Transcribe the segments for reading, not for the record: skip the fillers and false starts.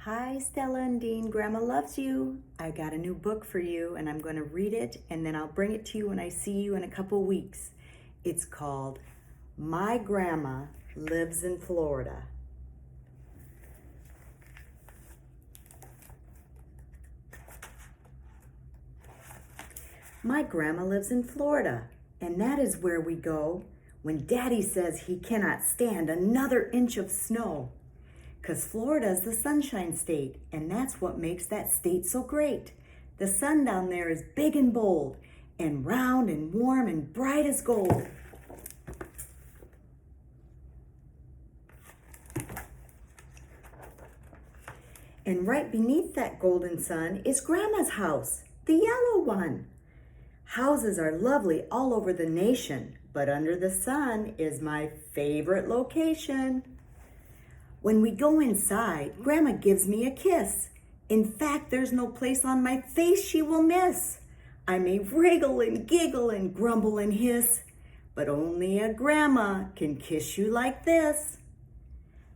Hi, Stella and Dean. Grandma loves you. I got a new book for you, and I'm going to read it, and then I'll bring it to you when I see you in a couple weeks. It's called My Grandma Lives in Florida. My grandma lives in Florida, and that is where we go when Daddy says he cannot stand another inch of snow. 'Cause Florida is the sunshine state, and that's what makes that state so great. The sun down there is big and bold, and round and warm and bright as gold. And right beneath that golden sun is Grandma's house, the yellow one. Houses are lovely all over the nation, but under the sun is my favorite location. When we go inside, Grandma gives me a kiss. In fact, there's no place on my face she will miss. I may wriggle and giggle and grumble and hiss, but only a grandma can kiss you like this.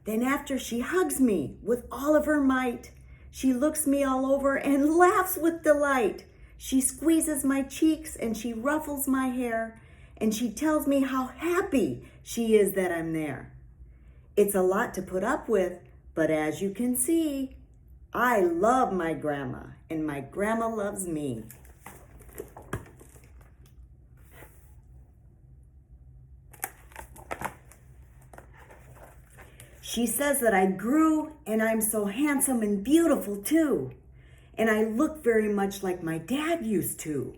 Then after she hugs me with all of her might, she looks me all over and laughs with delight. She squeezes my cheeks and she ruffles my hair, and she tells me how happy she is that I'm there. It's a lot to put up with, but as you can see, I love my grandma, and my grandma loves me. She says that I grew, and I'm so handsome and beautiful too. And I look very much like my dad used to.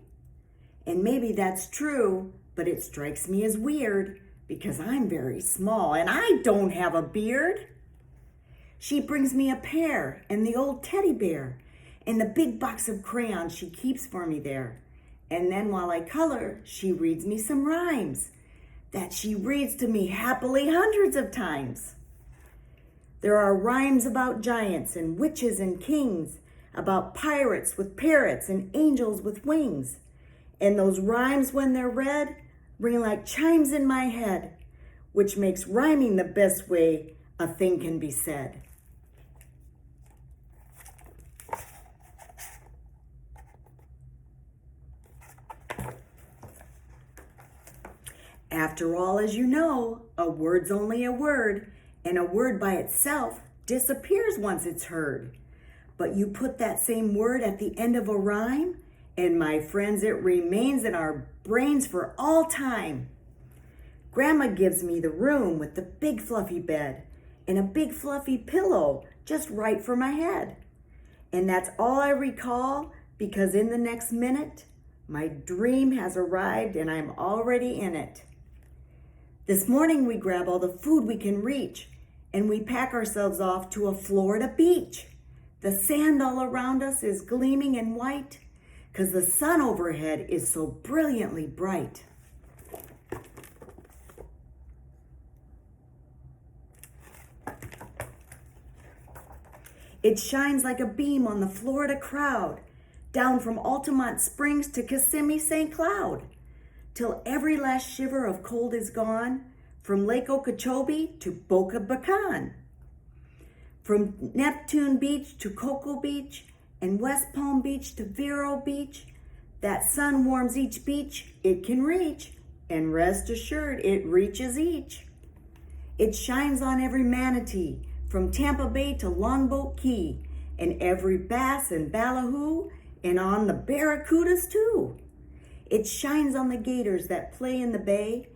And maybe that's true, but it strikes me as weird, because I'm very small and I don't have a beard. She brings me a pear and the old teddy bear and the big box of crayons she keeps for me there. And then while I color, she reads me some rhymes that she reads to me happily hundreds of times. There are rhymes about giants and witches and kings, about pirates with parrots and angels with wings. And those rhymes, when they're read, ring like chimes in my head, which makes rhyming the best way a thing can be said. After all, as you know, a word's only a word, and a word by itself disappears once it's heard. But you put that same word at the end of a rhyme, and my friends, it remains in our brains for all time. Grandma gives me the room with the big fluffy bed and a big fluffy pillow just right for my head. And that's all I recall, because in the next minute, my dream has arrived and I'm already in it. This morning we grab all the food we can reach, and we pack ourselves off to a Florida beach. The sand all around us is gleaming and white, 'cause the sun overhead is so brilliantly bright. It shines like a beam on the Florida crowd, down from Altamont Springs to Kissimmee St. Cloud, till every last shiver of cold is gone, from Lake Okeechobee to Boca Raton. From Neptune Beach to Cocoa Beach, and West Palm Beach to Vero Beach, that sun warms each beach it can reach, and rest assured it reaches each. It shines on every manatee, from Tampa Bay to Longboat Key, and every bass and ballyhoo, and on the barracudas too. It shines on the gators that play in the bay,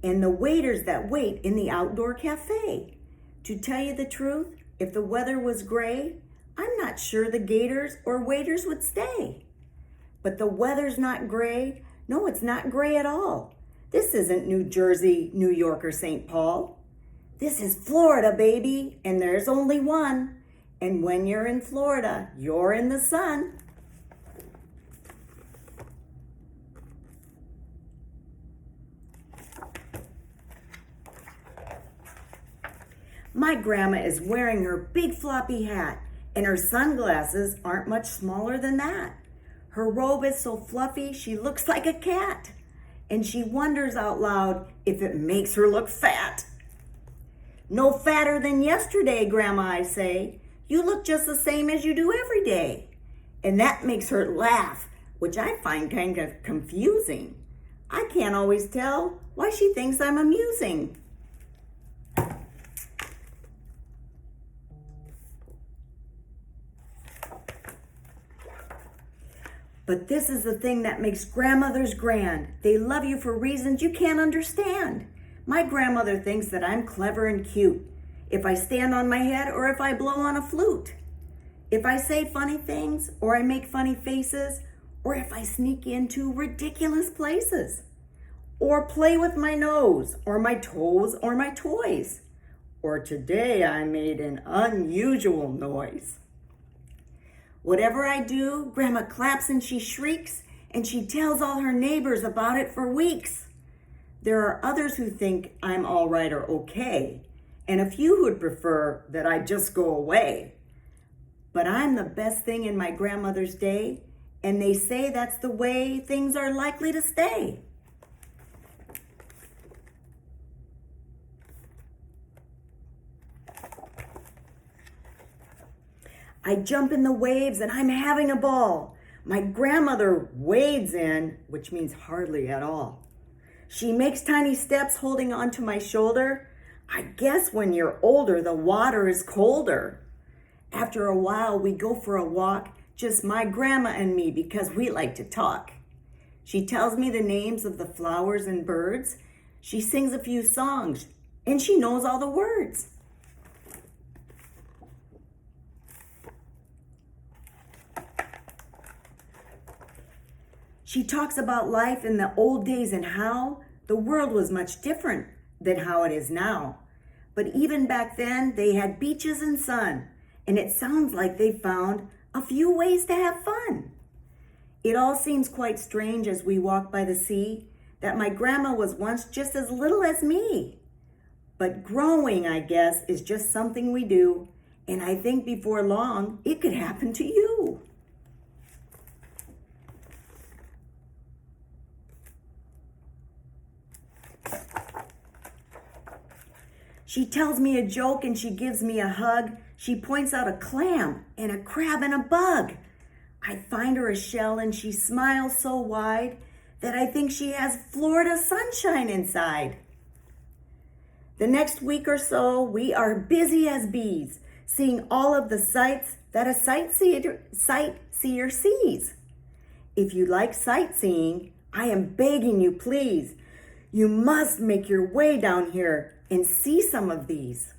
and the waiters that wait in the outdoor cafe. To tell you the truth, if the weather was gray, I'm not sure the gators or waiters would stay. But the weather's not gray. No, it's not gray at all. This isn't New Jersey, New York, or St. Paul. This is Florida, baby, and there's only one. And when you're in Florida, you're in the sun. My grandma is wearing her big floppy hat, and her sunglasses aren't much smaller than that. Her robe is so fluffy, she looks like a cat, and she wonders out loud if it makes her look fat. No fatter than yesterday, Grandma, I say. You look just the same as you do every day." And that makes her laugh, which I find kind of confusing. I can't always tell why she thinks I'm amusing. But this is the thing that makes grandmothers grand. They love you for reasons you can't understand. My grandmother thinks that I'm clever and cute if I stand on my head or if I blow on a flute. If I say funny things or I make funny faces or if I sneak into ridiculous places or play with my nose or my toes or my toys. Or today I made an unusual noise. Whatever I do, Grandma claps and she shrieks, and she tells all her neighbors about it for weeks. There are others who think I'm all right or okay, and a few who'd prefer that I just go away. But I'm the best thing in my grandmother's day, and they say that's the way things are likely to stay. I jump in the waves and I'm having a ball. My grandmother wades in, which means hardly at all. She makes tiny steps holding onto my shoulder. I guess when you're older, the water is colder. After a while, we go for a walk, just my grandma and me, because we like to talk. She tells me the names of the flowers and birds. She sings a few songs, and she knows all the words. She talks about life in the old days and how the world was much different than how it is now. But even back then, they had beaches and sun, and it sounds like they found a few ways to have fun. It all seems quite strange as we walk by the sea that my grandma was once just as little as me. But growing, I guess, is just something we do, and I think before long, it could happen to you. She tells me a joke and she gives me a hug. She points out a clam and a crab and a bug. I find her a shell and she smiles so wide that I think she has Florida sunshine inside. The next week or so, we are busy as bees, seeing all of the sights that a sightseer sees. If you like sightseeing, I am begging you, please, you must make your way down here and see some of these.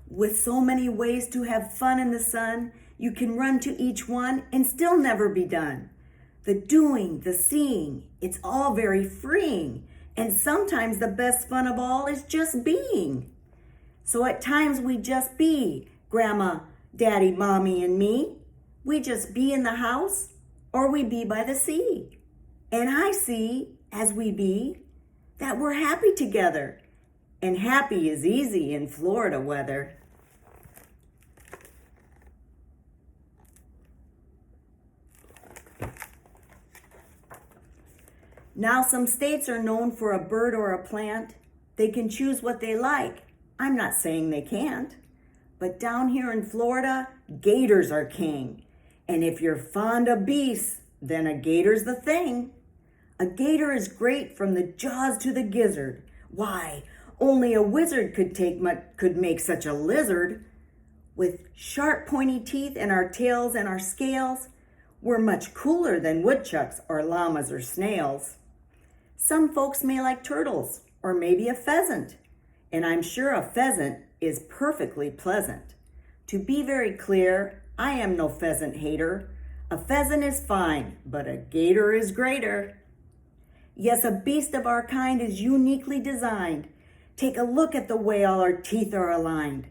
With so many ways to have fun in the sun, you can run to each one and still never be done. The doing, the seeing, it's all very freeing. And sometimes the best fun of all is just being. So at times we just be, Grandma, Daddy, Mommy, and me. We just be in the house or we be by the sea. And I see, as we be, that we're happy together. And happy is easy in Florida weather. Now some states are known for a bird or a plant. They can choose what they like. I'm not saying they can't. But down here in Florida, gators are king. And if you're fond of beasts, then a gator's the thing. A gator is great from the jaws to the gizzard. Why, only a wizard could make such a lizard. With sharp pointy teeth and our tails and our scales, we're much cooler than woodchucks or llamas or snails. Some folks may like turtles or maybe a pheasant. And I'm sure a pheasant is perfectly pleasant. To be very clear, I am no pheasant hater. A pheasant is fine, but a gator is greater. Yes, a beast of our kind is uniquely designed. Take a look at the way all our teeth are aligned.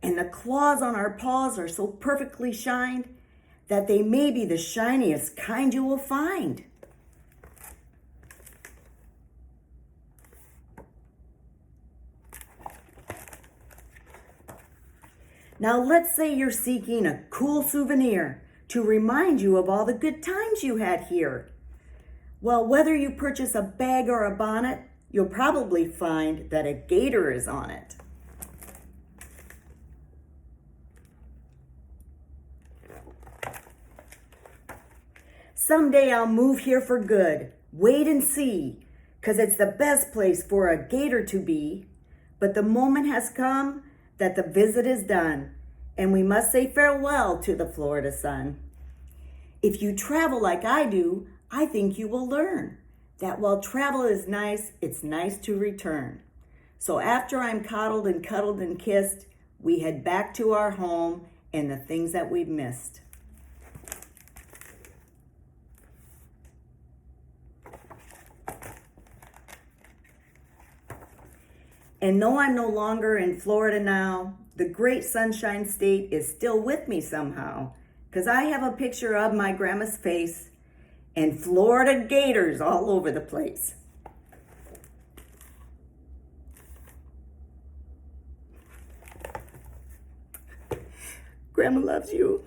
And the claws on our paws are so perfectly shined that they may be the shiniest kind you will find. Now let's say you're seeking a cool souvenir to remind you of all the good times you had here. Well, whether you purchase a bag or a bonnet, you'll probably find that a gator is on it. Someday I'll move here for good. Wait and see, 'cause it's the best place for a gator to be. But the moment has come that the visit is done, and we must say farewell to the Florida sun. If you travel like I do, I think you will learn that while travel is nice, it's nice to return. So after I'm coddled and cuddled and kissed, we head back to our home and the things that we've missed. And though I'm no longer in Florida now, the great Sunshine State is still with me somehow, 'cause I have a picture of my grandma's face and Florida gators all over the place. Grandma loves you.